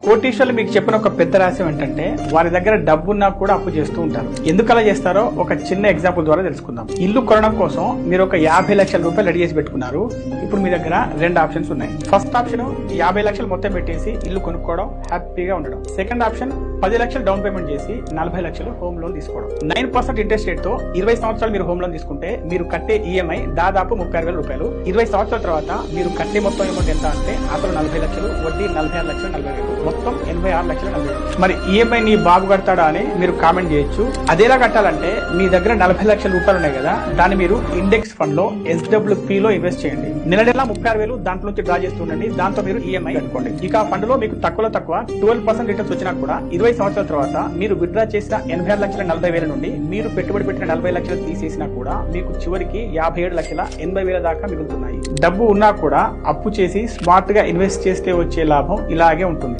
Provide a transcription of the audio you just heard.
కోటీశ్వర్లు మీకు చెప్పిన ఒక పెద్ద రహస్యం ఏంటంటే వారి దగ్గర డబ్బున్నా కూడా అప్పు చేస్తూ ఉంటారు. ఎందుకు అలా చేస్తారో ఒక చిన్న ఎగ్జాంపుల్ ద్వారా తెలుసుకుందాం. ఇల్లు కొనడం కోసం మీరు ఒక 50 లక్షల రూపాయలు రెడీ చేసి పెట్టుకున్నారు. ఇప్పుడు మీ దగ్గర 2 ఆప్షన్స్ ఉన్నాయి. ఫస్ట్ ఆప్షన్ 50 లక్షలు మొత్తం పెట్టేసి ఇల్లు కొనుక్కోవడం, హ్యాపీగా ఉండడం. సెకండ్ ఆప్షన్ 10 లక్షలు డౌన్ పేమెంట్ చేసి 40 లక్షలు హోమ్ లోన్ తీసుకోవడం. 9% ఇంట్రెస్ట్ రేట్ తో 20 సంవత్సరాలు మీరు హోమ్ లోన్ తీసుకుంటే మీరు కట్టే ఈఎంఐ దాదాపు 36,000 రూపాయలు. 20 సంవత్సరాల తర్వాత మీరు కట్టే మొత్తం అమౌంట్ ఎంత అంటే అసలు 40 లక్షలు, వడ్డీ 46 లక్షలు, 40,000, మొత్తం 86 లక్షలు, 40,000. మరి ఈఎంఐ నీ బాబు కడతాడా అని మీరు కామెంట్ చేయొచ్చు. అదేలా కట్టాలంటే మీ దగ్గర 40 లక్షల రూపాయలు ఉన్నాయి కదా, దాన్ని మీరు ఇండెక్స్ ఫండ్ లో SWP లో ఇన్వెస్ట్ చేయండి. నెల 36,000 దాంట్లో నుంచి డ్రా చేస్తుండండి. దాంతో మీరు ఈఎంఐ కట్టుకోండి. ఇక ఆ ఫండ్ లో మీకు తక్కువ 12% రిటర్న్స్ వచ్చినా కూడా 20 సంవత్సరాల తర్వాత మీరు విత్డ్రా చేసిన 86 లక్షల 40,000 నుండి మీరు పెట్టుబడి పెట్టిన 40 లక్షలు తీసేసినా కూడా మీకు చివరికి 57 లక్షల 80,000 దాకా మిగులుతున్నాయి. డబ్బు ఉన్నా కూడా అప్పు చేసి స్మార్ట్ గా ఇన్వెస్ట్ చేస్తే వచ్చే లాభం ఇలాగే ఉంటుంది.